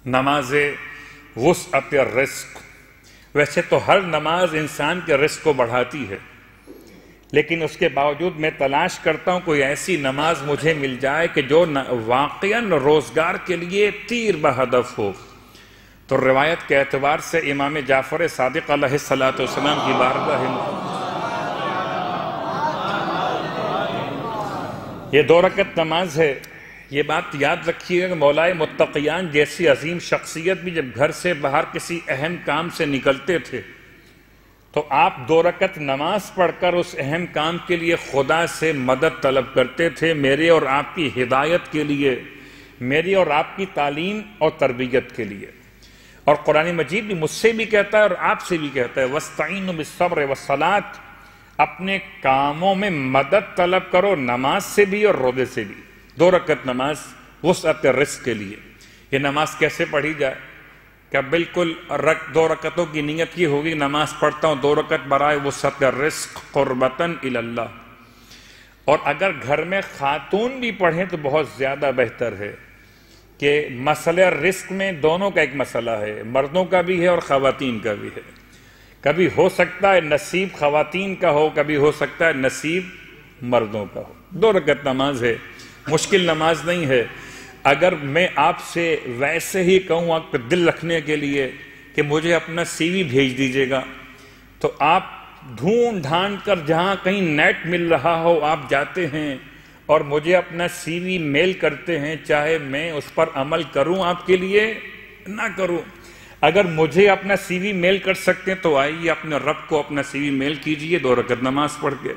نماز وسعت الرزق. ویسے تو ہر نماز انسان کے رزق کو بڑھاتی ہے، لیکن اس کے باوجود میں تلاش کرتا ہوں کوئی ایسی نماز مجھے مل جائے کہ جو واقعاً روزگار کے لیے تیر بہدف ہو. تو روایت کے اعتبار سے امام جعفر صادق علیہ السلام کی بارگاہ یہ 2 رکعت نماز ہے. یہ بات یاد رکھیے گا کہ مولائے متقیان جیسی عظیم شخصیت بھی جب گھر سے باہر کسی اہم کام سے نکلتے تھے تو آپ 2 رکعت نماز پڑھ کر اس اہم کام کے لیے خدا سے مدد طلب کرتے تھے، میرے اور آپ کی ہدایت کے لیے، میری اور آپ کی تعلیم اور تربیت کے لیے. اور قرآن مجید بھی مجھ سے بھی کہتا ہے اور آپ سے بھی کہتا ہے وَاسْتَعِینُوا بِالصَّبْرِ وَالصَّلَاةِ، اپنے کاموں میں مدد طلب کرو، نماز سے بھی اور روزے سے بھی. 2 رکعت نماز وسعت الرزق کے لیے. یہ نماز کیسے پڑھی جائے؟ کہ بالکل 2 رکعتوں کی نیت یہ ہوگی نماز پڑھتا ہوں 2 رکعت برائے وسعت الرزق قربتاً الی اللہ. اور اگر گھر میں خاتون بھی پڑھیں تو بہت زیادہ بہتر ہے کہ مسئلہ رزق میں دونوں کا ایک مسئلہ ہے، مردوں کا بھی ہے اور خواتین کا بھی ہے. کبھی ہو سکتا ہے نصیب خواتین کا ہو، کبھی ہو سکتا ہے نصیب مردوں کا ہو. 2 رکعت نماز ہے، مشکل نماز نہیں ہے. اگر میں آپ سے ویسے ہی کہوں آپ پہ دل رکھنے کے لیے کہ مجھے اپنا سی وی بھیج دیجیے گا تو آپ ڈھونڈ ڈھانڈ کر جہاں کہیں نیٹ مل رہا ہو آپ جاتے ہیں اور مجھے اپنا سی وی میل کرتے ہیں، چاہے میں اس پر عمل کروں آپ کے لیے نہ کروں. اگر مجھے اپنا سی وی میل کر سکتے ہیں تو آئیے اپنے رب کو اپنا سی وی میل کیجئے 2 رکعت نماز پڑھ کے.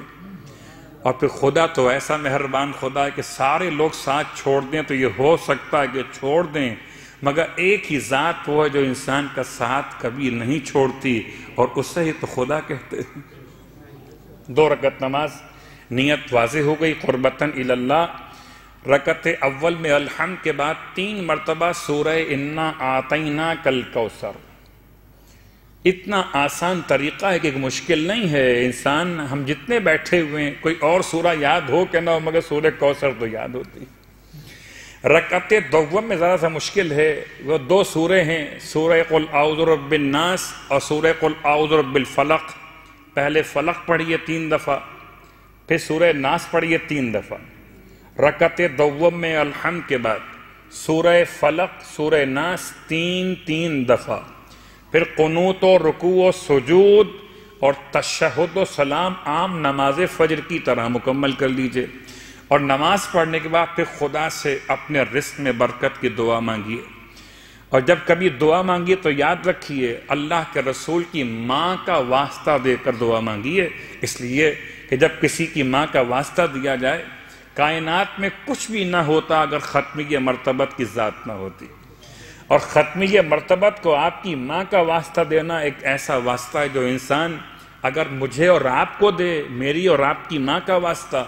اور پھر خدا تو ایسا مہربان خدا ہے کہ سارے لوگ ساتھ چھوڑ دیں تو یہ ہو سکتا ہے کہ چھوڑ دیں، مگر ایک ہی ذات وہ ہے جو انسان کا ساتھ کبھی نہیں چھوڑتی اور اسے ہی تو خدا کہتے ہیں. 2 رکعت نماز نیت واضح ہو گئی قربتاً الی اللہ. رکعت اول میں الحمد کے بعد 3 مرتبہ سورہ انا اعطیناک الکوثر. اتنا آسان طریقہ ہے کہ ایک مشکل نہیں ہے. انسان ہم جتنے بیٹھے ہوئے ہیں کوئی اور سورہ یاد ہو کہ نہ ہو مگر سورہ کوثر تو یاد ہوتی. رکعت دوم میں ذرا سا مشکل ہے، وہ 2 سورے ہیں، سورہ قل اعوذ برب الناس اور سورہ قل اعوذ برب الفلق. پہلے فلق پڑھیے 3 دفعہ، پھر سورہ ناس پڑھیے 3 دفعہ. رکعت دوم میں الحمد کے بعد سورہ فلق سورہ ناس 3 دفعہ، پھر قنوت و رکوع و سجود اور تشہد و سلام عام نماز فجر کی طرح مکمل کر لیجئے. اور نماز پڑھنے کے بعد پھر خدا سے اپنے رزق میں برکت کی دعا مانگیے. اور جب کبھی دعا مانگیے تو یاد رکھیے اللہ کے رسول کی ماں کا واسطہ دے کر دعا مانگیے، اس لیے کہ جب کسی کی ماں کا واسطہ دیا جائے کائنات میں کچھ بھی نہ ہوتا اگر ختمیہ مرتبت کی ذات نہ ہوتی. اور ختمیہ مرتبت کو آپ کی ماں کا واسطہ دینا ایک ایسا واسطہ ہے جو انسان اگر مجھے اور آپ کو دے، میری اور آپ کی ماں کا واسطہ،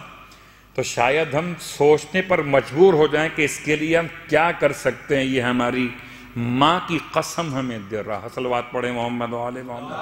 تو شاید ہم سوچنے پر مجبور ہو جائیں کہ اس کے لیے ہم کیا کر سکتے ہیں. یہ ہماری ماں کی قسم ہمیں دے رہا. صلوات پڑھیں محمد و آل محمد.